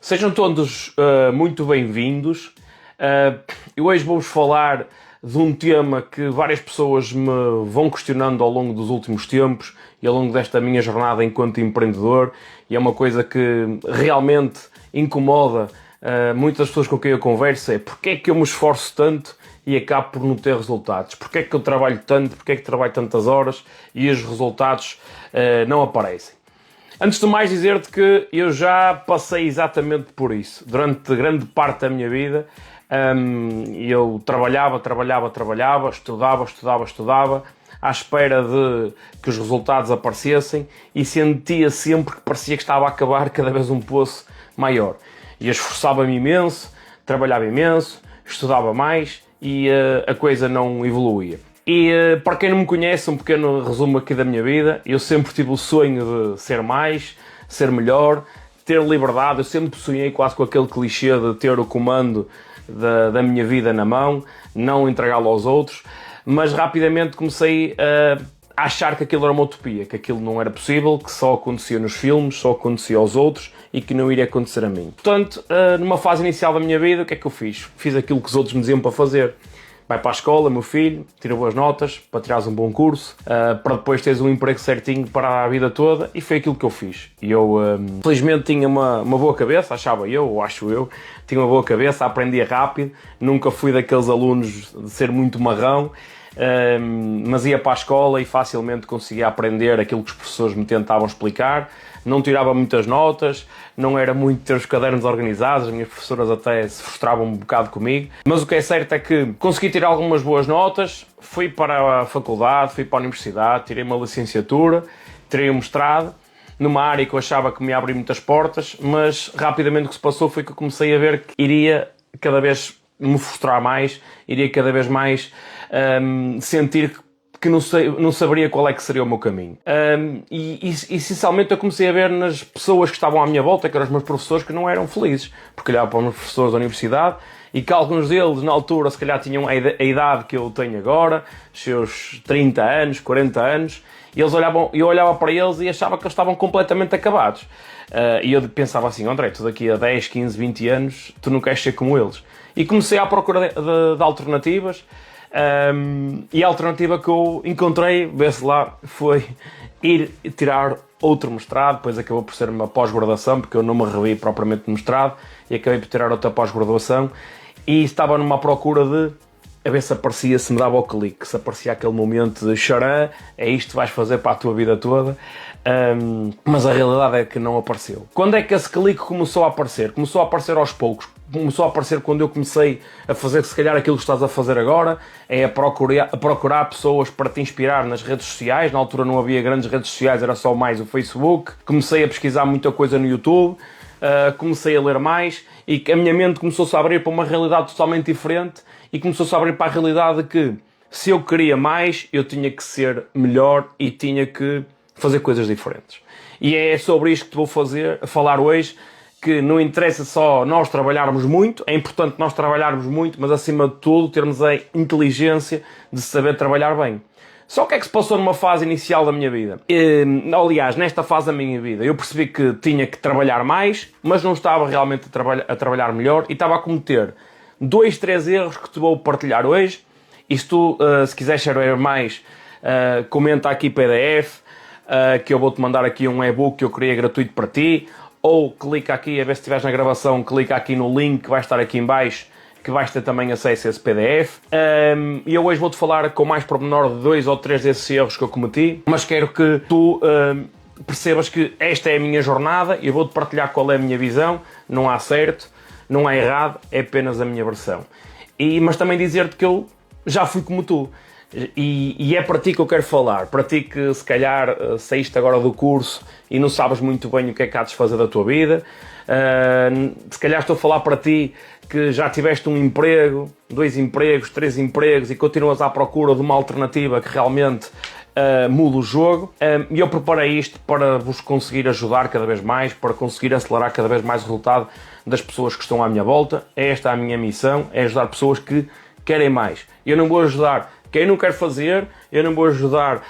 Sejam todos muito bem-vindos. Eu hoje vou-vos falar de um tema que várias pessoas me vão questionando ao longo dos últimos tempos e ao longo desta minha jornada enquanto empreendedor, e é uma coisa que realmente incomoda muitas pessoas com quem eu converso. É porque é que eu me esforço tanto e acabo por não ter resultados? Porque é que eu trabalho tanto? Porque é que trabalho tantas horas e os resultados não aparecem? Antes de mais dizer-te que eu já passei exatamente por isso. Durante grande parte da minha vida eu trabalhava, estudava, à espera de que os resultados aparecessem, e sentia sempre que parecia que estava a acabar cada vez um poço maior. E eu esforçava-me imenso, trabalhava imenso, estudava mais e a coisa não evoluía. E para quem não me conhece, um pequeno resumo aqui da minha vida: eu sempre tive o sonho de ser mais, ser melhor, ter liberdade. Eu sempre sonhei quase com aquele clichê de ter o comando da minha vida na mão, não entregá-lo aos outros, mas rapidamente comecei a achar que aquilo era uma utopia, que aquilo não era possível, que só acontecia nos filmes, só acontecia aos outros e que não iria acontecer a mim. Portanto, numa fase inicial da minha vida, o que é que eu fiz? Fiz aquilo que os outros me diziam para fazer. Vai para a escola, meu filho, tira boas notas, para tirares um bom curso, para depois teres um emprego certinho para a vida toda, e foi aquilo que eu fiz. E eu, felizmente, tinha uma boa cabeça, achava eu, ou acho eu, tinha uma boa cabeça, aprendia rápido, nunca fui daqueles alunos de ser muito marrão, mas ia para a escola e facilmente conseguia aprender aquilo que os professores me tentavam explicar. Não tirava muitas notas, não era muito ter os cadernos organizados, as minhas professoras até se frustravam um bocado comigo, mas o que é certo é que consegui tirar algumas boas notas, fui para a faculdade, fui para a universidade, tirei uma licenciatura, tirei um mestrado, numa área que eu achava que me abria muitas portas, mas rapidamente o que se passou foi que eu comecei a ver que iria cada vez me frustrar mais, iria cada vez mais sentir que não saberia qual é que seria o meu caminho. E essencialmente eu comecei a ver nas pessoas que estavam à minha volta, que eram os meus professores, que não eram felizes, porque olhava para os meus professores da universidade e que alguns deles na altura se calhar tinham a idade que eu tenho agora, os seus 30 anos, 40 anos, e eu olhava para eles e achava que eles estavam completamente acabados. E eu pensava assim: André, tu daqui a 10, 15, 20 anos, tu não queres ser como eles. E comecei à procura de alternativas. E a alternativa que eu encontrei, vê-se lá, foi ir tirar outro mestrado. Depois acabou por ser uma pós-graduação, porque eu não me revi propriamente no mestrado, e acabei por tirar outra pós-graduação, e estava numa procura de a ver se aparecia, se me dava o clique, se aparecia aquele momento de xarã, é isto que vais fazer para a tua vida toda. Mas a realidade é que não apareceu. Quando é que esse clique começou a aparecer? Começou a aparecer aos poucos. Começou a aparecer quando eu comecei a fazer, se calhar, aquilo que estás a fazer agora, é a procurar pessoas para te inspirar nas redes sociais. Na altura não havia grandes redes sociais, era só mais o Facebook. Comecei a pesquisar muita coisa no YouTube, comecei a ler mais, e a minha mente começou-se a abrir para uma realidade totalmente diferente, e começou-se a abrir para a realidade de que, se eu queria mais, eu tinha que ser melhor e tinha que fazer coisas diferentes. E é sobre isto que te vou falar hoje, que não interessa só nós trabalharmos muito, é importante nós trabalharmos muito, mas acima de tudo termos a inteligência de saber trabalhar bem. Só o que é que se passou numa fase inicial da minha vida? Aliás, nesta fase da minha vida, eu percebi que tinha que trabalhar mais, mas não estava realmente a trabalhar melhor, e estava a cometer 2, 3 erros que te vou partilhar hoje. E se tu, se quiseres saber mais, comenta aqui PDF, que eu vou-te mandar aqui um e-book que eu criei gratuito para ti, ou clica aqui, a ver se estiveres na gravação, clica aqui no link que vai estar aqui em baixo, que vais ter também acesso a esse PDF. E eu hoje vou-te falar com mais pormenor de 2 ou 3 desses erros que eu cometi, mas quero que tu percebas que esta é a minha jornada, e eu vou-te partilhar qual é a minha visão. Não há certo, não há errado, é apenas a minha versão. Mas também dizer-te que eu já fui como tu. E é para ti que eu quero falar, para ti que se calhar saíste agora do curso e não sabes muito bem o que é que há de fazer da tua vida. Se calhar estou a falar para ti que já tiveste um emprego, 2 empregos, 3 empregos, e continuas à procura de uma alternativa que realmente muda o jogo. E eu preparei isto para vos conseguir ajudar cada vez mais, para conseguir acelerar cada vez mais o resultado das pessoas que estão à minha volta. Esta é a minha missão, é ajudar pessoas que querem mais. Eu não vou ajudar Quem não quer fazer, eu não vou ajudar.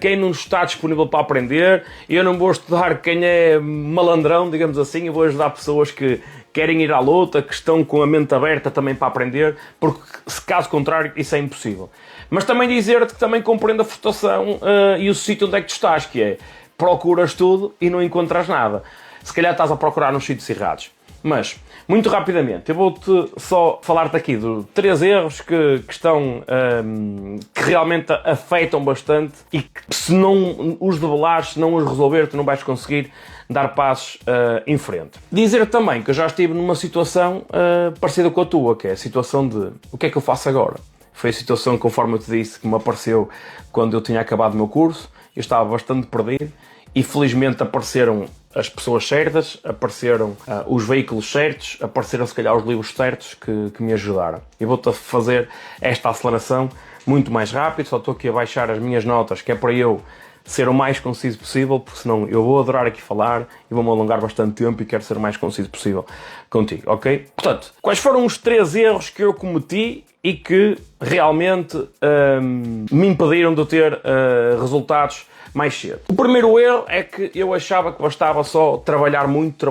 Quem não está disponível para aprender, eu não vou estudar quem é malandrão, digamos assim, eu vou ajudar pessoas que querem ir à luta, que estão com a mente aberta também para aprender, porque se caso contrário isso é impossível. Mas também dizer-te que também compreendo a frustração e o sítio onde é que tu estás, que é, procuras tudo e não encontras nada. Se calhar estás a procurar nos sítios errados. Mas, muito rapidamente, eu vou-te só falar-te aqui de 3 erros que estão, que realmente afetam bastante e que se não os debelares, se não os resolver, tu não vais conseguir dar passos em frente. Dizer também que eu já estive numa situação parecida com a tua, que é a situação de o que é que eu faço agora? Foi a situação, conforme eu te disse, que me apareceu quando eu tinha acabado o meu curso. Eu estava bastante perdido e felizmente apareceram as pessoas certas, apareceram os veículos certos, apareceram se calhar os livros certos que me ajudaram. Eu vou-te fazer esta aceleração muito mais rápido, só estou aqui a baixar as minhas notas, que é para eu ser o mais conciso possível, porque senão eu vou adorar aqui falar e vou-me alongar bastante tempo e quero ser o mais conciso possível contigo, ok? Portanto, quais foram os 3 erros que eu cometi e que realmente me impediram de ter resultados mais cedo? O primeiro erro é que eu achava que bastava só trabalhar muito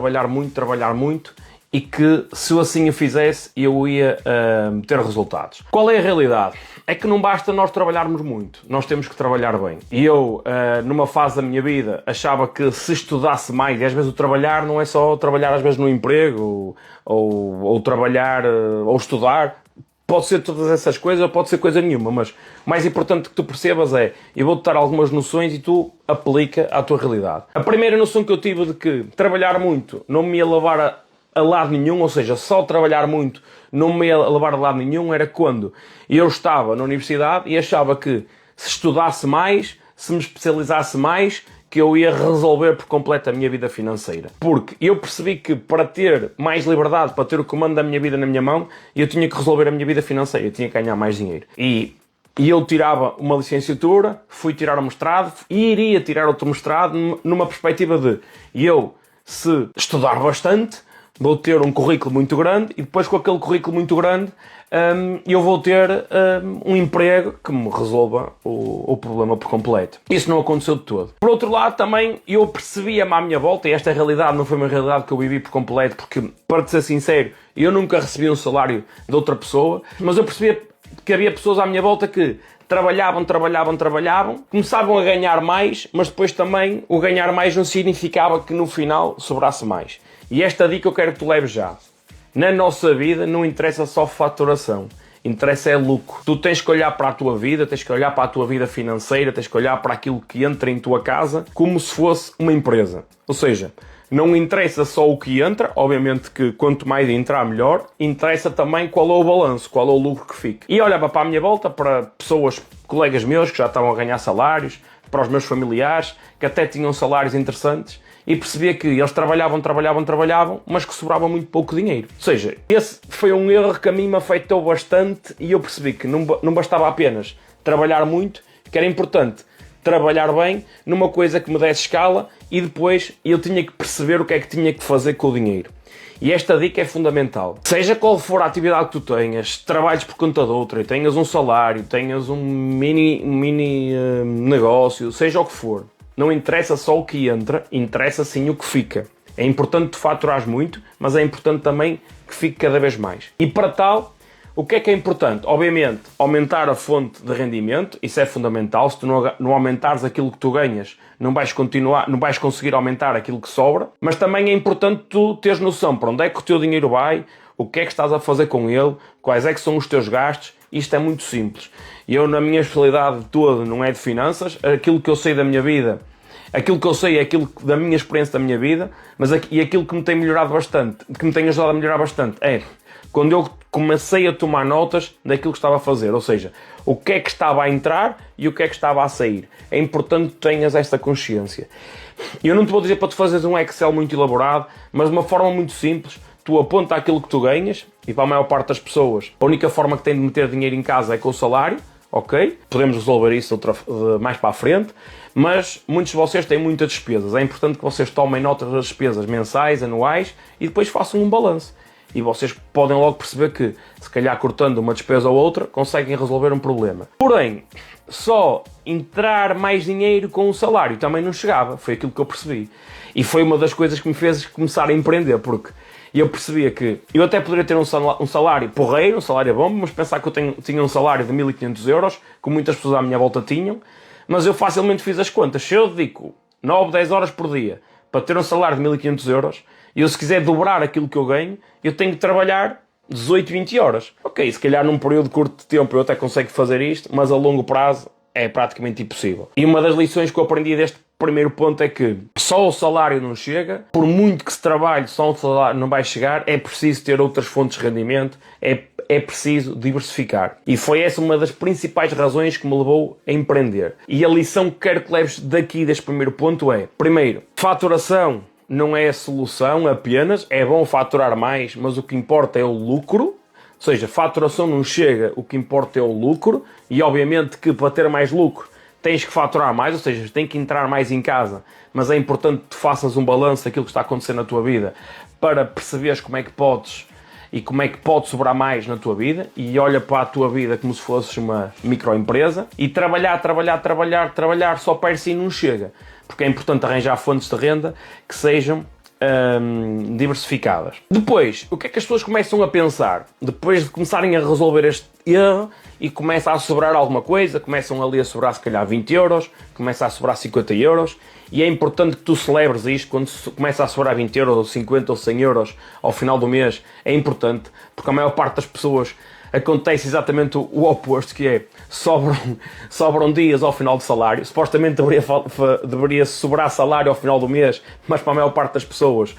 e que se eu assim o fizesse eu ia ter resultados. Qual é a realidade? É que não basta nós trabalharmos muito, nós temos que trabalhar bem. E eu, numa fase da minha vida, achava que se estudasse mais, e às vezes o trabalhar não é só trabalhar às vezes no emprego, ou trabalhar, ou estudar, pode ser todas essas coisas ou pode ser coisa nenhuma, mas o mais importante que tu percebas é, eu vou-te dar algumas noções e tu aplica à tua realidade. A primeira noção que eu tive de que trabalhar muito não me ia levar a lado nenhum, ou seja, só trabalhar muito não me ia levar a lado nenhum, era quando eu estava na universidade e achava que se estudasse mais, se me especializasse mais, que eu ia resolver por completo a minha vida financeira. Porque eu percebi que para ter mais liberdade, para ter o comando da minha vida na minha mão, eu tinha que resolver a minha vida financeira, eu tinha que ganhar mais dinheiro. E eu tirava uma licenciatura, fui tirar o mestrado e iria tirar outro mestrado numa perspectiva de eu, se estudar bastante, vou ter um currículo muito grande e depois com aquele currículo muito grande eu vou ter um emprego que me resolva o problema por completo. Isso não aconteceu de todo. Por outro lado, também eu percebia-me à minha volta, e esta realidade não foi uma realidade que eu vivi por completo, porque, para te ser sincero, eu nunca recebi um salário de outra pessoa, mas eu percebia que havia pessoas à minha volta que trabalhavam, começavam a ganhar mais, mas depois também o ganhar mais não significava que no final sobrasse mais. E esta dica eu quero que tu leves já. Na nossa vida não interessa só faturação, interessa é lucro. Tu tens que olhar para a tua vida, tens que olhar para a tua vida financeira, tens que olhar para aquilo que entra em tua casa como se fosse uma empresa. Ou seja, não interessa só o que entra, obviamente que quanto mais entrar melhor, interessa também qual é o balanço, qual é o lucro que fica. E olhava para a minha volta, para pessoas, colegas meus que já estavam a ganhar salários, para os meus familiares, que até tinham salários interessantes, e percebia que eles trabalhavam, mas que sobrava muito pouco dinheiro. Ou seja, esse foi um erro que a mim me afetou bastante e eu percebi que não bastava apenas trabalhar muito, que era importante trabalhar bem numa coisa que me desse escala e depois eu tinha que perceber o que é que tinha que fazer com o dinheiro. E esta dica é fundamental. Seja qual for a atividade que tu tenhas, trabalhes por conta de outra, tenhas um salário, tenhas um mini negócio, seja o que for, não interessa só o que entra, interessa sim o que fica. É importante tu faturares muito, mas é importante também que fique cada vez mais. E para tal, o que é importante? Obviamente, aumentar a fonte de rendimento, isso é fundamental. Se tu não aumentares aquilo que tu ganhas, não vais conseguir aumentar aquilo que sobra. Mas também é importante tu teres noção para onde é que o teu dinheiro vai, o que é que estás a fazer com ele, quais é que são os teus gastos. Isto é muito simples. Eu, na minha especialidade toda, não é de finanças, aquilo que eu sei da minha vida, aquilo que eu sei é aquilo da minha experiência da minha vida, e aquilo que me tem melhorado bastante, que me tem ajudado a melhorar bastante, é quando eu comecei a tomar notas daquilo que estava a fazer, ou seja, o que é que estava a entrar e o que é que estava a sair. É importante que tenhas esta consciência. Eu não te vou dizer para tu fazeres um Excel muito elaborado, mas de uma forma muito simples, tu aponta aquilo que tu ganhas, e para a maior parte das pessoas, a única forma que tem de meter dinheiro em casa é com o salário, ok? Podemos resolver isso mais para a frente, mas muitos de vocês têm muitas despesas. É importante que vocês tomem nota das despesas mensais, anuais, e depois façam um balanço. e vocês podem logo perceber que, se calhar cortando uma despesa ou outra, conseguem resolver um problema. Porém, só entrar mais dinheiro com o salário também não chegava, foi aquilo que eu percebi. E foi uma das coisas que me fez começar a empreender, porque eu percebia que eu até poderia ter um salário porreiro, um salário bom, mas pensar que eu tinha um salário de 1500 euros, como muitas pessoas à minha volta tinham, mas eu facilmente fiz as contas. Se eu dedico 9, 10 horas por dia para ter um salário de 1500 euros, e eu se quiser dobrar aquilo que eu ganho, eu tenho que trabalhar 18, 20 horas. Ok, se calhar num período curto de tempo eu até consigo fazer isto, mas a longo prazo é praticamente impossível. E uma das lições que eu aprendi deste primeiro ponto é que só o salário não chega, por muito que se trabalhe, só o salário não vai chegar, é preciso ter outras fontes de rendimento, é preciso diversificar. E foi essa uma das principais razões que me levou a empreender. E a lição que quero que leves daqui deste primeiro ponto é, primeiro, faturação não é a solução apenas, é bom faturar mais, mas o que importa é o lucro. Ou seja, faturação não chega, o que importa é o lucro, e obviamente que para ter mais lucro tens que faturar mais, ou seja, tem que entrar mais em casa, mas é importante que tu faças um balanço daquilo que está acontecendo na tua vida para perceberes como é que podes e como é que pode sobrar mais na tua vida, e olha para a tua vida como se fosse uma microempresa, e trabalhar só per si não chega, porque é importante arranjar fontes de renda que sejam diversificadas. Depois, o que é que as pessoas começam a pensar? Depois de começarem a resolver este erro e começa a sobrar alguma coisa, começam ali a sobrar se calhar 20 euros, começa a sobrar 50 euros, e é importante que tu celebres isto quando começa a sobrar 20 euros, ou 50 ou 100 euros ao final do mês. É importante, porque a maior parte das pessoas acontece exatamente o oposto, que é sobram dias ao final do salário. Supostamente deveria sobrar salário ao final do mês, mas para a maior parte das pessoas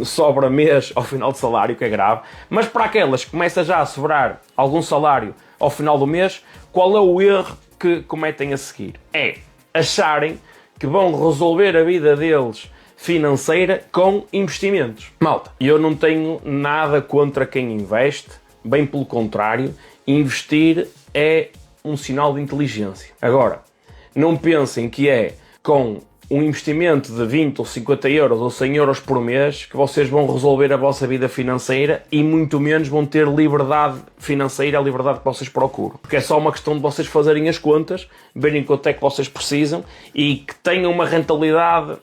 sobra mês ao final do salário, que é grave. Mas para aquelas que começa já a sobrar algum salário ao final do mês, qual é o erro que cometem a seguir? É acharem que vão resolver a vida deles financeira com investimentos. Malta, eu não tenho nada contra quem investe, bem pelo contrário, investir é um sinal de inteligência. Agora, não pensem que é com um investimento de 20 ou 50 euros ou 100 euros por mês que vocês vão resolver a vossa vida financeira, e muito menos vão ter liberdade financeira, a liberdade que vocês procuram. Porque é só uma questão de vocês fazerem as contas, verem quanto é que vocês precisam e que tenham uma rentabilidade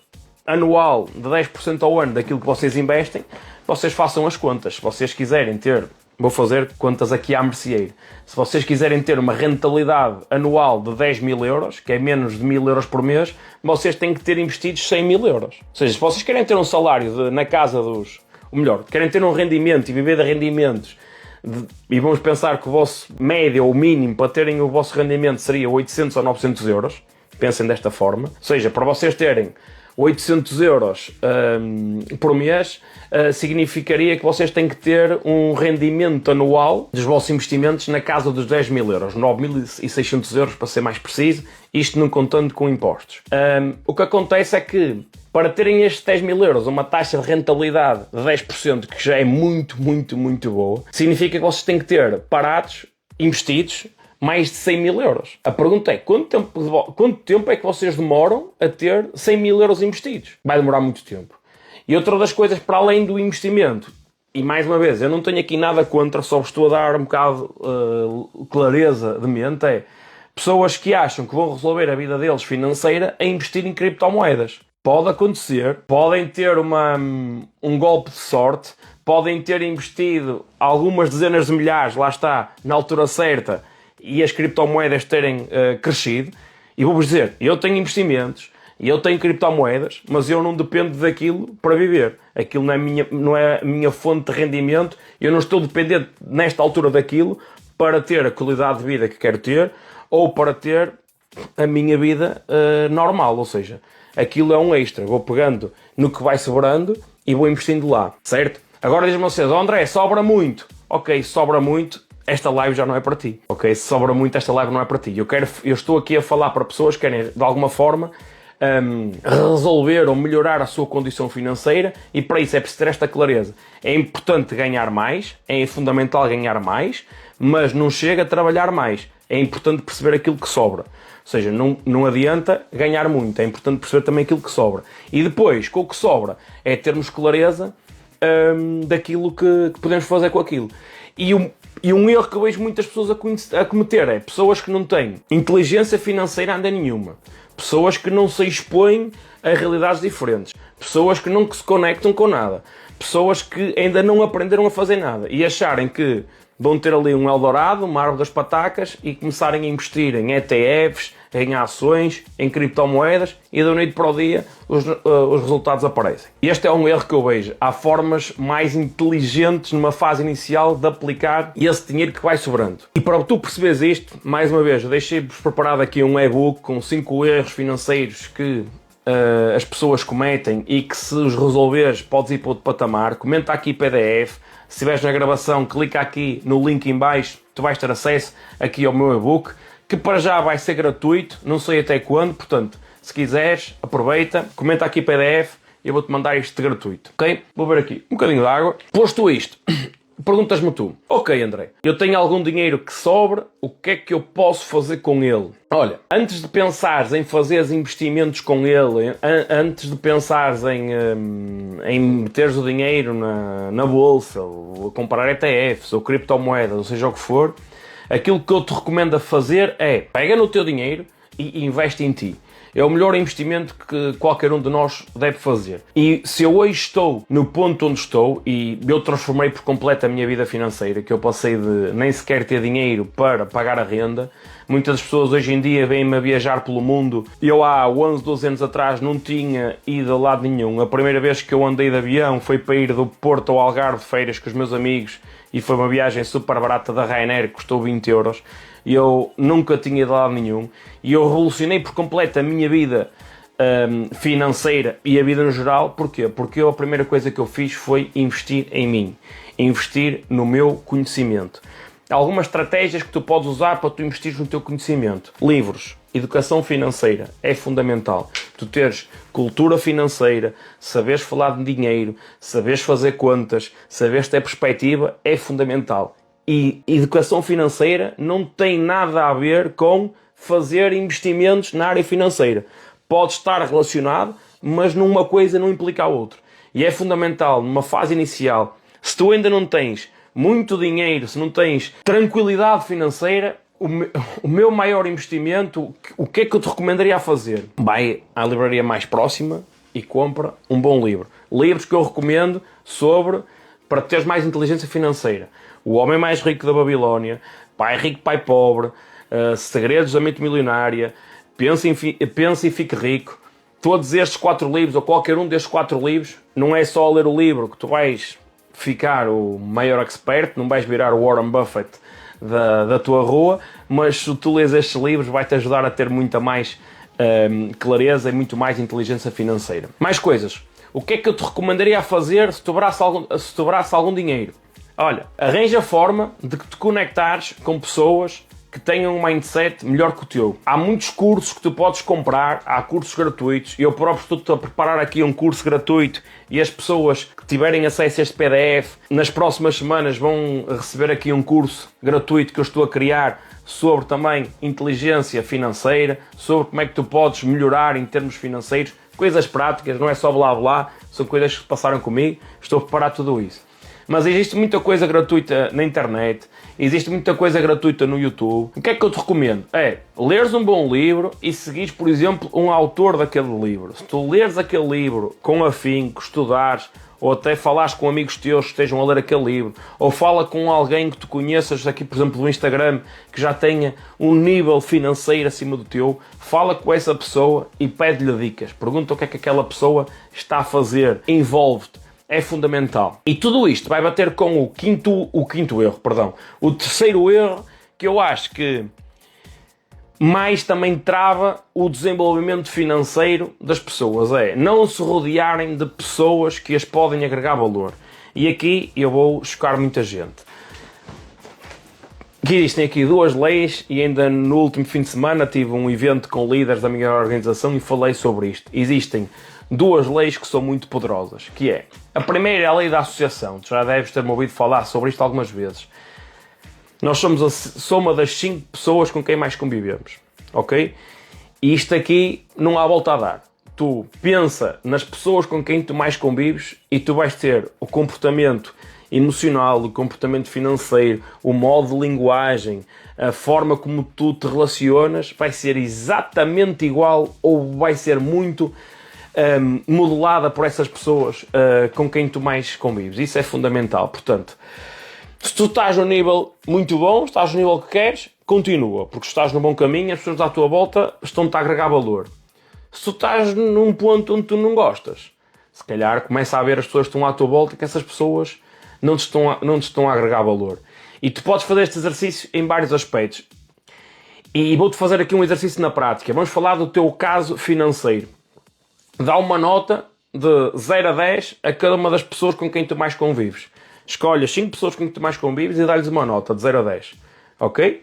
anual de 10% ao ano daquilo que vocês investem. Vocês façam as contas. Se vocês quiserem ter... Vou fazer contas aqui à merceeiro. Se vocês quiserem ter uma rentabilidade anual de 10 mil euros, que é menos de 1000 euros por mês, vocês têm que ter investidos 100 mil euros. Ou seja, se vocês querem ter um salário na casa dos... Ou melhor, querem ter um rendimento e viver de rendimentos, e vamos pensar que o vosso médio ou mínimo para terem o vosso rendimento seria 800 ou 900 euros, pensem desta forma. Ou seja, para vocês terem 800 euros por mês, significaria que vocês têm que ter um rendimento anual dos vossos investimentos na casa dos 10 mil euros, 9.600 euros para ser mais preciso, isto não contando com impostos. O que acontece é que, para terem estes 10 mil euros, uma taxa de rentabilidade de 10%, que já é muito, muito, muito boa, significa que vocês têm que ter parados, investidos, mais de 100 mil euros. A pergunta é, quanto tempo é que vocês demoram a ter 100 mil euros investidos? Vai demorar muito tempo. E outra das coisas, para além do investimento, e mais uma vez, eu não tenho aqui nada contra, só estou a dar um bocado clareza de mente, é pessoas que acham que vão resolver a vida deles financeira a investir em criptomoedas. Pode acontecer, podem ter um golpe de sorte, podem ter investido algumas dezenas de milhares, lá está, na altura certa, e as criptomoedas terem crescido. E vou-vos dizer, eu tenho investimentos e eu tenho criptomoedas, mas eu não dependo daquilo para viver. Aquilo não é a minha fonte de rendimento. Eu não estou dependente nesta altura daquilo para ter a qualidade de vida que quero ter, ou para ter a minha vida normal. Ou seja, aquilo é um extra. Vou pegando no que vai sobrando e vou investindo lá, certo? Agora diz-me vocês, André, sobra muito. Ok, sobra muito, esta live já não é para ti. Ok, se sobra muito, esta live não é para ti. Eu estou aqui a falar para pessoas que querem, de alguma forma, resolver ou melhorar a sua condição financeira, e para isso é preciso ter esta clareza. É importante ganhar mais, é fundamental ganhar mais, mas não chega a trabalhar mais. É importante perceber aquilo que sobra. Ou seja, não adianta ganhar muito, é importante perceber também aquilo que sobra. E depois, com o que sobra, é termos clareza daquilo que podemos fazer com aquilo. E um erro que eu vejo muitas pessoas a cometer é pessoas que não têm inteligência financeira ainda nenhuma, pessoas que não se expõem a realidades diferentes, pessoas que não se conectam com nada, pessoas que ainda não aprenderam a fazer nada e acharem que vão ter ali um Eldorado, uma árvore das patacas e começarem a investir em ETFs, em ações, em criptomoedas e da noite para o dia os resultados aparecem. E este é um erro que eu vejo. Há formas mais inteligentes numa fase inicial de aplicar esse dinheiro que vai sobrando. E para tu perceberes isto, mais uma vez, eu deixei-vos preparado aqui um e-book com 5 erros financeiros que as pessoas cometem e que se os resolveres podes ir para outro patamar. Comenta aqui PDF. Se estiveres na gravação, clica aqui no link em baixo, tu vais ter acesso aqui ao meu e-book, que para já vai ser gratuito, não sei até quando, portanto, se quiseres, aproveita, comenta aqui PDF e eu vou-te mandar isto gratuito, ok? Vou ver aqui um bocadinho de água. Posto isto, perguntas-me tu, ok André, eu tenho algum dinheiro que sobra, o que é que eu posso fazer com ele? Olha, antes de pensares em fazer investimentos com ele, antes de pensares em meteres o dinheiro na bolsa, ou comprar ETFs, ou criptomoedas, ou seja o que for, aquilo que eu te recomendo a fazer é, pega no teu dinheiro e investe em ti. É o melhor investimento que qualquer um de nós deve fazer. E se eu hoje estou no ponto onde estou, e eu transformei por completo a minha vida financeira, que eu passei de nem sequer ter dinheiro para pagar a renda, muitas das pessoas hoje em dia vêm-me a viajar pelo mundo. Eu há 11, 12 anos atrás não tinha ido a lado nenhum. A primeira vez que eu andei de avião foi para ir do Porto ao Algarve de férias com os meus amigos e foi uma viagem super barata da Ryanair, que custou 20 euros. E eu nunca tinha ido a lado nenhum. E eu revolucionei por completo a minha vida financeira e a vida no geral. Porquê? Porque a primeira coisa que eu fiz foi investir em mim. Investir no meu conhecimento. Algumas estratégias que tu podes usar para tu investir no teu conhecimento. Livros, educação financeira, é fundamental. Tu teres cultura financeira, saberes falar de dinheiro, saberes fazer contas, saberes ter perspectiva, é fundamental. E educação financeira não tem nada a ver com fazer investimentos na área financeira. Pode estar relacionado, mas numa coisa não implica a outra. E é fundamental, numa fase inicial, se tu ainda não tens muito dinheiro, se não tens tranquilidade financeira, o meu maior investimento, o que é que eu te recomendaria a fazer? Vai à livraria mais próxima e compra um bom livro. Livros que eu recomendo para teres mais inteligência financeira. O Homem Mais Rico da Babilónia, Pai Rico, Pai Pobre, Segredos da Mente Milionária, Pensa e Fique Rico. Todos estes 4 livros, ou qualquer um destes 4 livros, não é só ler o livro que tu vais ficar o maior expert, não vais virar o Warren Buffett da tua rua, mas se tu lês estes livros vai-te ajudar a ter muita mais clareza e muito mais inteligência financeira. Mais coisas. O que é que eu te recomendaria a fazer se sobrasse algum dinheiro? Olha, arranja a forma de te conectares com pessoas que tenham um mindset melhor que o teu. Há muitos cursos que tu podes comprar, há cursos gratuitos. Eu próprio estou a preparar aqui um curso gratuito e as pessoas que tiverem acesso a este PDF, nas próximas semanas vão receber aqui um curso gratuito que eu estou a criar sobre também inteligência financeira, sobre como é que tu podes melhorar em termos financeiros, coisas práticas, não é só blá blá, são coisas que se passaram comigo, estou a preparar tudo isso. Mas existe muita coisa gratuita na internet, existe muita coisa gratuita no YouTube. O que é que eu te recomendo? É leres um bom livro e seguires, por exemplo, um autor daquele livro. Se tu leres aquele livro com afinco, estudares, ou até falares com amigos teus que estejam a ler aquele livro, ou fala com alguém que tu conheças aqui, por exemplo, do Instagram, que já tenha um nível financeiro acima do teu, fala com essa pessoa e pede-lhe dicas. Pergunta o que é que aquela pessoa está a fazer. Envolve-te. É fundamental. E tudo isto vai bater com o quinto erro, perdão. O terceiro erro, que eu acho que mais também trava o desenvolvimento financeiro das pessoas, é não se rodearem de pessoas que as podem agregar valor. E aqui eu vou chocar muita gente. Aqui existem aqui 2 leis e ainda no último fim de semana tive um evento com líderes da minha organização e falei sobre isto. Existem 2 leis que são muito poderosas, que é a primeira é a lei da associação. Tu já deves ter-me ouvido falar sobre isto algumas vezes. Nós somos a soma das 5 pessoas com quem mais convivemos, ok? E isto aqui não há volta a dar. tu pensa nas pessoas com quem tu mais convives e tu vais ter o comportamento emocional, o comportamento financeiro, o modo de linguagem, a forma como tu te relacionas vai ser exatamente igual ou vai ser muito modelada por essas pessoas com quem tu mais convives. Isso é fundamental. Portanto, se tu estás num nível muito bom, estás no nível que queres, continua, porque se estás no bom caminho, as pessoas à tua volta estão-te a agregar valor. Se tu estás num ponto onde tu não gostas, se calhar começa a ver as pessoas que estão à tua volta e que essas pessoas não te estão a agregar valor. E tu podes fazer este exercício em vários aspectos. E vou-te fazer aqui um exercício na prática. Vamos falar do teu caso financeiro. Dá uma nota de 0 a 10 a cada uma das pessoas com quem tu mais convives. Escolhe as 5 pessoas com quem tu mais convives e dá-lhes uma nota de 0 a 10. Ok?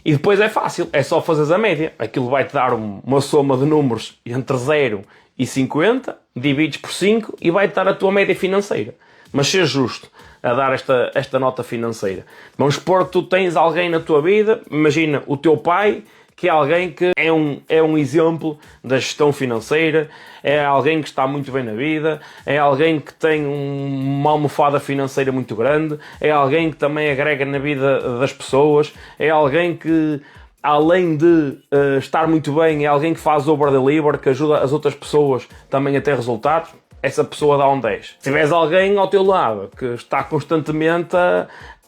E depois é fácil, é só fazeres a média. Aquilo vai-te dar uma soma de números entre 0 e 50, divides por 5 e vai-te dar a tua média financeira. Mas seja justo a dar esta nota financeira. Vamos supor que tu tens alguém na tua vida, imagina o teu pai, que é alguém que é um exemplo da gestão financeira, é alguém que está muito bem na vida, é alguém que tem uma almofada financeira muito grande, é alguém que também agrega na vida das pessoas, é alguém que, além de estar muito bem, é alguém que faz over-deliver, que ajuda as outras pessoas também a ter resultados. Essa pessoa dá um 10. Se tiveres alguém ao teu lado que está constantemente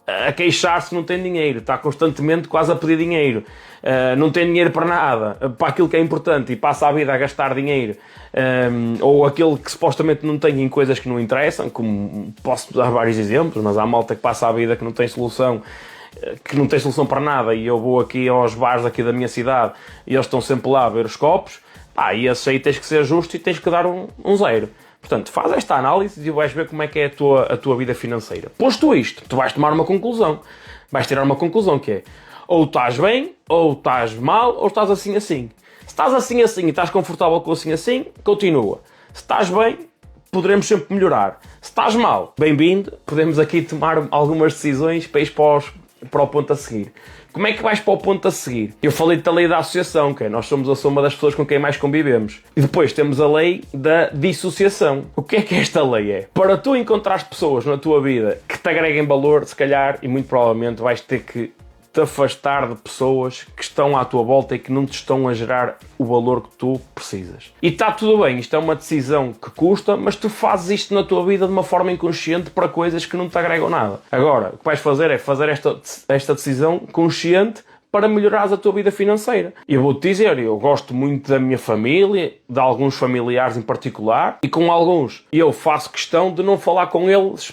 a queixar-se que não tem dinheiro, está constantemente quase a pedir dinheiro, não tem dinheiro para nada, para aquilo que é importante e passa a vida a gastar dinheiro, ou aquele que supostamente não tem em coisas que não interessam, como posso dar vários exemplos, mas há malta que passa a vida que não tem solução para nada, e eu vou aqui aos bares aqui da minha cidade e eles estão sempre lá a ver os copos, e esse aí tens que ser justo e tens que dar um 0. Portanto, faz esta análise e vais ver como é que é a tua vida financeira. Posto isto, tu vais tomar uma conclusão. Vais tirar uma conclusão que é, ou estás bem, ou estás mal, ou estás assim. Se estás assim e estás confortável com assim, continua. Se estás bem, poderemos sempre melhorar. Se estás mal, bem-vindo, podemos aqui tomar algumas decisões para ir para o ponto a seguir. Como é que vais para o ponto a seguir? Eu falei da lei da associação, que é nós somos a soma das pessoas com quem mais convivemos. E depois temos a lei da dissociação. O que é esta lei? É para tu encontrares pessoas na tua vida que te agreguem valor, se calhar, e muito provavelmente vais ter que te afastar de pessoas que estão à tua volta e que não te estão a gerar o valor que tu precisas. E está tudo bem, isto é uma decisão que custa, mas tu fazes isto na tua vida de uma forma inconsciente para coisas que não te agregam nada. Agora, o que vais fazer é fazer esta decisão consciente para melhorares a tua vida financeira. E eu vou-te dizer, eu gosto muito da minha família, de alguns familiares em particular, e com alguns eu faço questão de não falar com eles,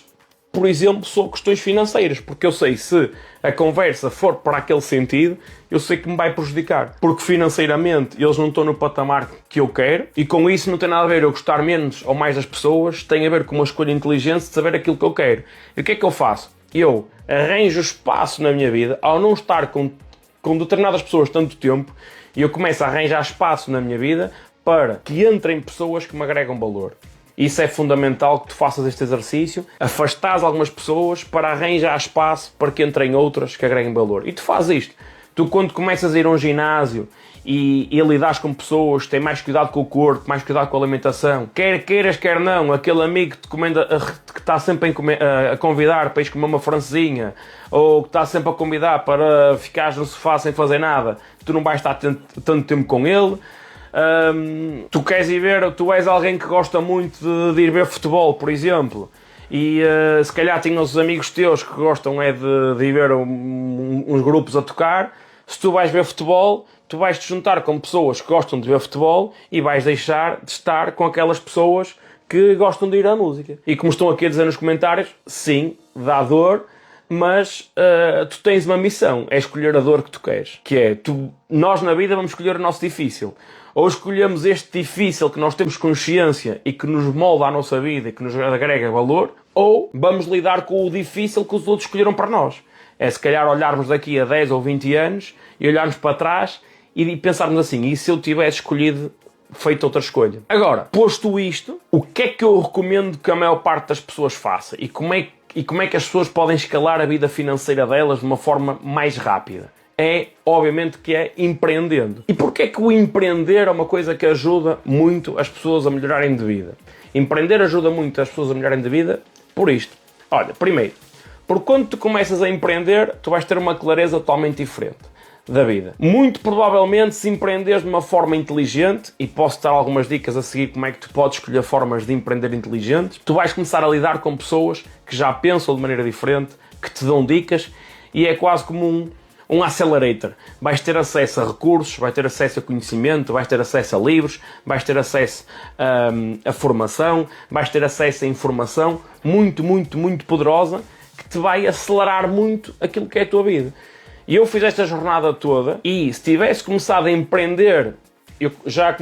por exemplo, sobre questões financeiras, porque eu sei, se a conversa for para aquele sentido, eu sei que me vai prejudicar, porque financeiramente eles não estão no patamar que eu quero, e com isso não tem nada a ver eu gostar menos ou mais das pessoas, tem a ver com uma escolha inteligente de saber aquilo que eu quero. E o que é que eu faço? Eu arranjo espaço na minha vida, ao não estar com determinadas pessoas tanto tempo, e eu começo a arranjar espaço na minha vida para que entrem pessoas que me agregam valor. Isso é fundamental, que tu faças este exercício, afastares algumas pessoas para arranjar espaço para que entrem outras que agreguem valor. E tu fazes isto. Tu, quando começas a ir a um ginásio e lidares com pessoas, tens mais cuidado com o corpo, mais cuidado com a alimentação, quer queiras, quer não, aquele amigo que está sempre a convidar para ir comer uma francesinha, ou que está sempre a convidar para ficares no sofá sem fazer nada, tu não vais estar tanto tempo com ele. Tu queres ir ver, tu és alguém que gosta muito de ir ver futebol, por exemplo, e se calhar tinham os amigos teus que gostam de ir ver uns grupos a tocar. Se tu vais ver futebol, tu vais te juntar com pessoas que gostam de ver futebol e vais deixar de estar com aquelas pessoas que gostam de ir à música. E como estão aqui a dizer nos comentários, sim, dá dor, mas tu tens uma missão, é escolher a dor que tu queres, que é, nós na vida vamos escolher o nosso difícil. Ou escolhemos este difícil que nós temos consciência e que nos molda a nossa vida e que nos agrega valor, ou vamos lidar com o difícil que os outros escolheram para nós. É se calhar olharmos daqui a 10 ou 20 anos e olharmos para trás e pensarmos assim, e se eu tivesse escolhido, feito outra escolha? Agora, posto isto, o que é que eu recomendo que a maior parte das pessoas faça? E como é que as pessoas podem escalar a vida financeira delas de uma forma mais rápida? é, obviamente, que é empreendendo. E porquê é que o empreender é uma coisa que ajuda muito as pessoas a melhorarem de vida? Empreender ajuda muito as pessoas a melhorarem de vida por isto. Olha, primeiro, porque quando tu começas a empreender, tu vais ter uma clareza totalmente diferente da vida. Muito provavelmente, se empreenderes de uma forma inteligente, e posso dar algumas dicas a seguir como é que tu podes escolher formas de empreender inteligentes, tu vais começar a lidar com pessoas que já pensam de maneira diferente, que te dão dicas, e é quase como um accelerator. Vais ter acesso a recursos, vais ter acesso a conhecimento, vais ter acesso a livros, vais ter acesso a formação, vais ter acesso a informação muito, muito, muito poderosa que te vai acelerar muito aquilo que é a tua vida. E eu fiz esta jornada toda e se tivesse começado a empreender, eu já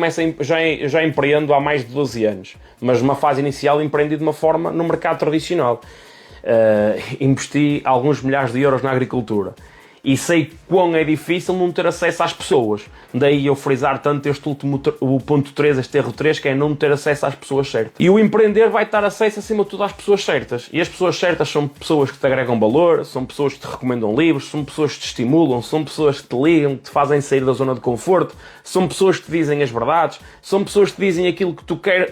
empreendo há mais de 12 anos, mas numa fase inicial empreendi de uma forma no mercado tradicional. Investi alguns milhares de euros na agricultura. E sei quão é difícil não ter acesso às pessoas. Daí eu frisar tanto este último, o ponto 3, este erro 3, que é não ter acesso às pessoas certas. E o empreender vai dar acesso, acima de tudo, às pessoas certas. E as pessoas certas são pessoas que te agregam valor, são pessoas que te recomendam livros, são pessoas que te estimulam, são pessoas que te ligam, que te fazem sair da zona de conforto, são pessoas que te dizem as verdades, são pessoas que te dizem aquilo que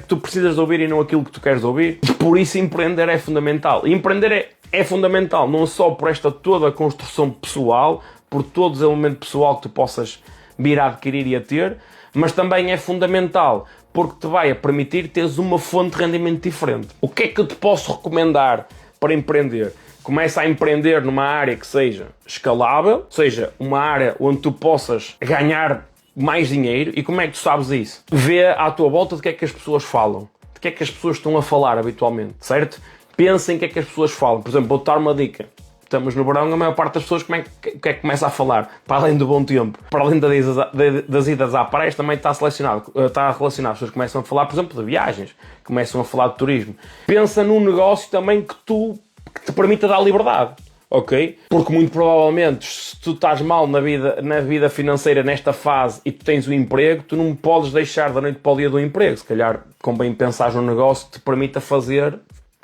tu precisas de ouvir e não aquilo que tu queres ouvir. Por isso empreender é fundamental. E empreender é fundamental, não só por esta toda a construção pessoal, por todo o desenvolvimento pessoal que tu possas vir a adquirir e a ter, mas também é fundamental porque te vai a permitir teres uma fonte de rendimento diferente. O que é que eu te posso recomendar para empreender? Começa a empreender numa área que seja escalável, seja uma área onde tu possas ganhar mais dinheiro. E como é que tu sabes isso? Vê à tua volta de que é que as pessoas falam, de que é que as pessoas estão a falar habitualmente, certo? Pensa em que é que as pessoas falam. Por exemplo, vou-te dar uma dica. Estamos no verão, a maior parte das pessoas o que é que começa a falar? Para além do bom tempo, para além das idas à praia, também está relacionado. As pessoas começam a falar, por exemplo, de viagens, começam a falar de turismo. Pensa num negócio também que te permita dar liberdade, ok? Porque muito provavelmente, se tu estás mal na vida financeira nesta fase e tu tens um emprego, tu não podes deixar da noite para o dia do emprego. Se calhar convém pensar num negócio que te permita fazer,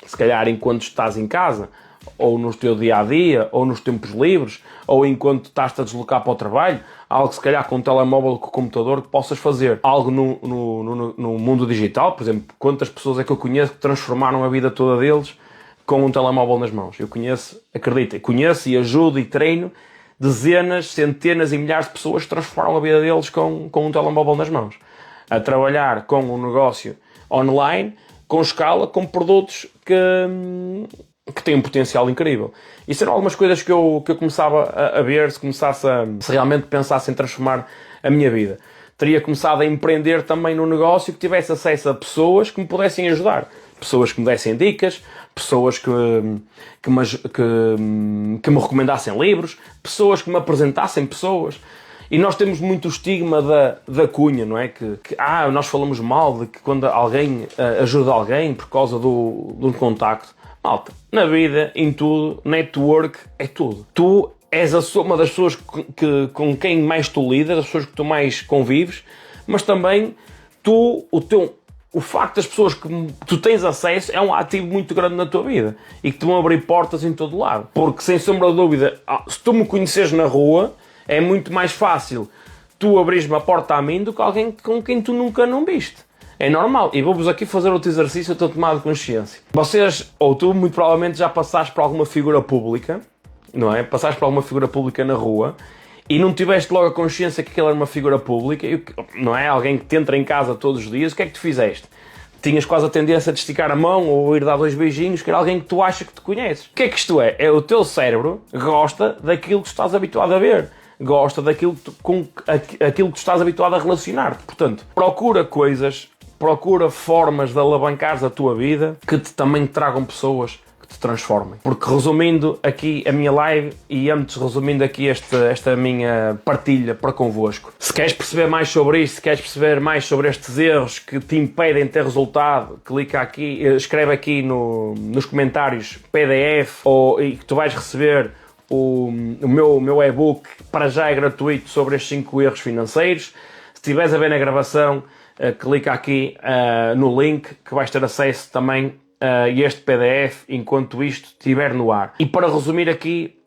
se calhar enquanto estás em casa, ou no teu dia-a-dia, ou nos tempos livres, ou enquanto estás a deslocar para o trabalho, algo se calhar com o telemóvel, com o computador, que possas fazer. Algo no mundo digital, por exemplo, quantas pessoas é que eu conheço que transformaram a vida toda deles com um telemóvel nas mãos? Eu conheço, acredita, conheço e ajudo e treino dezenas, centenas e milhares de pessoas que transformaram a vida deles com um telemóvel nas mãos. A trabalhar com um negócio online, com escala, com produtos que têm um potencial incrível. Isso eram algumas coisas que eu começava a ver, se realmente pensasse em transformar a minha vida. Teria começado a empreender também num negócio que tivesse acesso a pessoas que me pudessem ajudar. Pessoas que me dessem dicas, pessoas que me recomendassem livros, pessoas que me apresentassem pessoas. E nós temos muito o estigma da cunha, não é? Nós falamos mal de que quando alguém ajuda alguém por causa de um contacto. Malta, na vida, em tudo, network é tudo. Tu és uma das pessoas com quem mais tu lidas, as pessoas que tu mais convives, mas também o facto das pessoas que tu tens acesso é um ativo muito grande na tua vida e que te vão abrir portas em todo lado. Porque, sem sombra de dúvida, se tu me conheceres na rua, é muito mais fácil tu abrires uma porta a mim do que alguém com quem tu nunca não viste. É normal. E vou-vos aqui fazer outro exercício, eu estou tomado de consciência. Vocês, ou tu, muito provavelmente já passaste por alguma figura pública, não é? Passaste por alguma figura pública na rua e não tiveste logo a consciência que aquela era uma figura pública, não é? Alguém que te entra em casa todos os dias, o que é que tu fizeste? Tinhas quase a tendência de esticar a mão ou ir dar 2 beijinhos, que era alguém que tu achas que te conheces. O que é que isto é? É o teu cérebro gosta daquilo que estás habituado a ver. Gosta daquilo aquilo que tu estás habituado a relacionar-te. Portanto, procura formas de alavancares a tua vida que também tragam pessoas que te transformem. Porque resumindo aqui a minha live e antes resumindo aqui esta minha partilha para convosco, se queres perceber mais sobre isto, se queres perceber mais sobre estes erros que te impedem de ter resultado, clica aqui, escreve aqui nos comentários PDF e que tu vais receber o meu e-book, para já é gratuito, sobre estes 5 erros financeiros. Se estiveres a ver na gravação, clica aqui no link que vais ter acesso também a este PDF enquanto isto estiver no ar. E para resumir aqui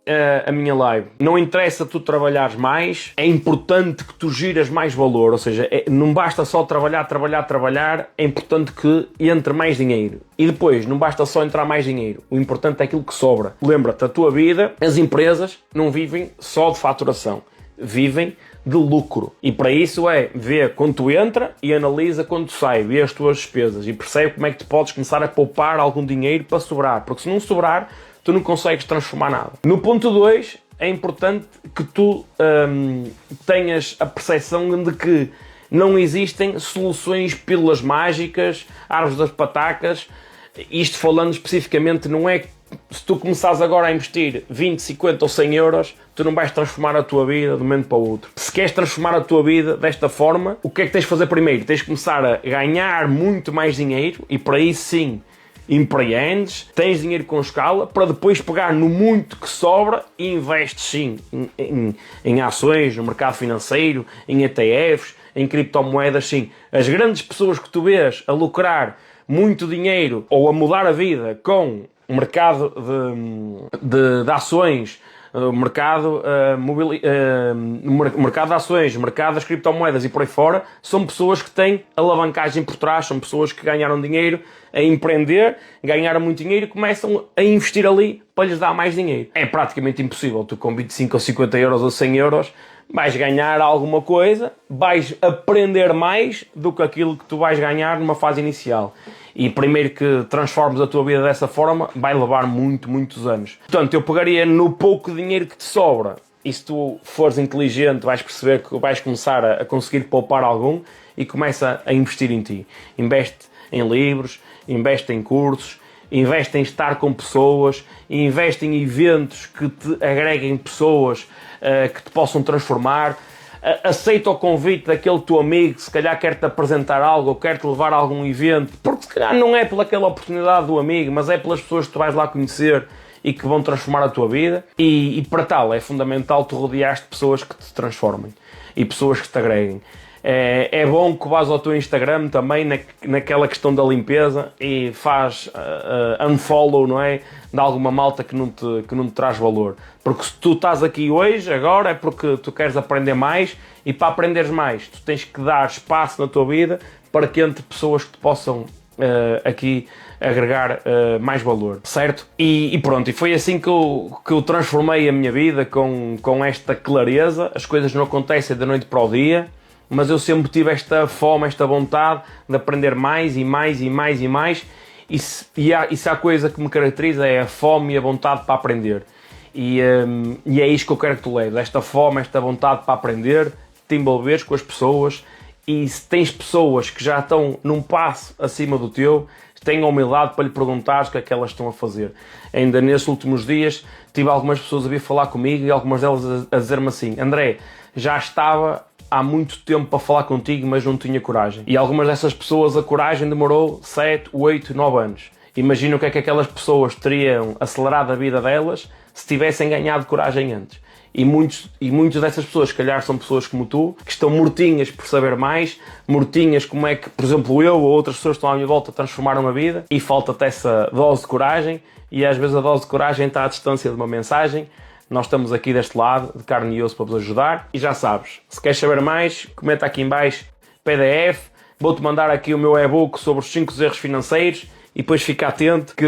a minha live. Não interessa tu trabalhares mais, é importante que tu giras mais valor, ou seja, não basta só trabalhar, é importante que entre mais dinheiro. E depois, não basta só entrar mais dinheiro, o importante é aquilo que sobra. Lembra-te, a tua vida, as empresas não vivem só de faturação, vivem de lucro. E para isso vê quando tu entra e analisa quando tu sai, vê as tuas despesas e percebe como é que tu podes começar a poupar algum dinheiro para sobrar, porque se não sobrar, tu não consegues transformar nada. No ponto 2, é importante que tu tenhas a percepção de que não existem soluções, pílulas mágicas, árvores das patacas. Isto falando especificamente, não é se tu começares agora a investir 20, 50 ou 100 euros, tu não vais transformar a tua vida de um momento para o outro. Se queres transformar a tua vida desta forma, o que é que tens de fazer primeiro? Tens de começar a ganhar muito mais dinheiro e para isso sim, empreendes, tens dinheiro com escala, para depois pegar no muito que sobra e investes sim em ações, no mercado financeiro, em ETFs, em criptomoedas, sim. As grandes pessoas que tu vês a lucrar muito dinheiro ou a mudar a vida com o mercado de ações, mercado de ações, mercado das criptomoedas e por aí fora, são pessoas que têm alavancagem por trás, são pessoas que ganharam dinheiro a empreender, ganharam muito dinheiro e começam a investir ali para lhes dar mais dinheiro. É praticamente impossível, tu com 25 ou 50 euros ou 100 euros vais ganhar alguma coisa, vais aprender mais do que aquilo que tu vais ganhar numa fase inicial. E primeiro que transformes a tua vida dessa forma, vai levar muitos anos. Portanto, eu pegaria no pouco dinheiro que te sobra, e se tu fores inteligente vais perceber que vais começar a conseguir poupar algum e começa a investir em ti. Investe em livros, investe em cursos, investe em estar com pessoas, investe em eventos que te agreguem pessoas que te possam transformar. Aceita o convite daquele teu amigo que se calhar quer-te apresentar algo ou quer-te levar a algum evento, porque se calhar não é pelaquela oportunidade do amigo, mas é pelas pessoas que tu vais lá conhecer e que vão transformar a tua vida. E para tal é fundamental tu rodear-te de pessoas que te transformem e pessoas que te agreguem. É bom que vás ao teu Instagram também naquela questão da limpeza e faz unfollow, não é? De alguma malta que não te traz valor. Porque se tu estás aqui hoje, agora, é porque tu queres aprender mais e para aprenderes mais tu tens que dar espaço na tua vida para que entre pessoas que te possam aqui agregar mais valor, certo? E pronto, e foi assim que eu transformei a minha vida com esta clareza. As coisas não acontecem da noite para o dia, mas eu sempre tive esta fome, esta vontade de aprender mais e mais e mais e mais. E se há coisa que me caracteriza é a fome e a vontade para aprender. E é isto que eu quero que tu leves, esta fome, esta vontade para aprender, te envolveres com as pessoas. E se tens pessoas que já estão num passo acima do teu, tenha humildade para lhe perguntares o que é que elas estão a fazer. Ainda nesses últimos dias tive algumas pessoas a vir falar comigo e algumas delas a dizer-me assim: André, já estava há muito tempo para falar contigo, mas não tinha coragem. E algumas dessas pessoas a coragem demorou 7, 8, 9 anos. Imagina o que é que aquelas pessoas teriam acelerado a vida delas se tivessem ganhado coragem antes. E muitas dessas pessoas, se calhar, são pessoas como tu, que estão mortinhas por saber mais, mortinhas como é que, por exemplo, eu ou outras pessoas que estão à minha volta transformaram a vida, e falta-te essa dose de coragem, e às vezes a dose de coragem está à distância de uma mensagem. Nós estamos aqui deste lado, de carne e osso, para vos ajudar. E já sabes, se queres saber mais, comenta aqui em baixo PDF. Vou-te mandar aqui o meu e-book sobre os 5 erros financeiros e depois fica atento que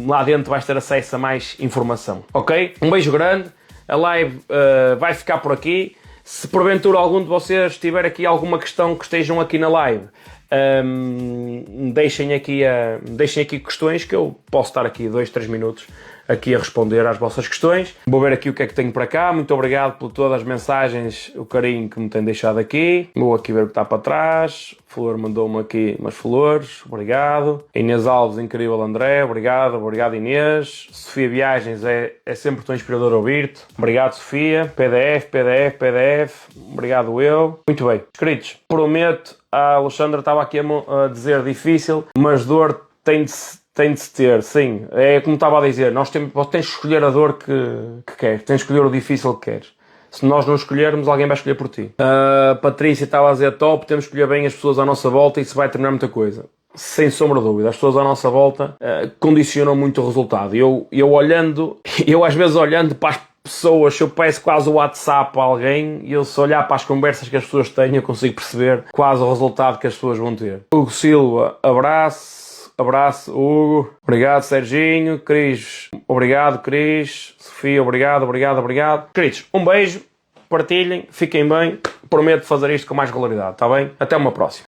lá dentro vais ter acesso a mais informação. Ok? Um beijo grande. A live vai ficar por aqui. Se porventura algum de vocês tiver aqui alguma questão que estejam aqui na live, deixem aqui questões que eu posso estar aqui 2, 3 minutos aqui a responder às vossas questões. Vou ver aqui o que é que tenho para cá. Muito obrigado por todas as mensagens, o carinho que me têm deixado aqui. Vou aqui ver o que está para trás. O Flor mandou-me aqui umas flores, obrigado. Inês Alves, incrível André, obrigado Inês. Sofia Viagens, é sempre tão inspirador ouvir-te. Obrigado Sofia. PDF, obrigado eu. Muito bem, inscritos, prometo, a Alexandra estava aqui a dizer difícil, mas dor tem de se ter, sim. É como estava a dizer, tens de escolher a dor que queres, tens de escolher o difícil que queres. Se nós não escolhermos, alguém vai escolher por ti. A Patrícia estava a dizer top, temos de escolher bem as pessoas à nossa volta e isso vai terminar muita coisa. Sem sombra de dúvida, as pessoas à nossa volta condicionam muito o resultado. Eu às vezes olhando para pessoas, se eu peço quase o WhatsApp a alguém, e eu se olhar para as conversas que as pessoas têm, eu consigo perceber quase o resultado que as pessoas vão ter. Hugo Silva, abraço, Hugo. Obrigado, Serginho. Cris, obrigado, Cris. Sofia, obrigado. Queridos, um beijo, partilhem, fiquem bem. Prometo fazer isto com mais regularidade, está bem? Até uma próxima.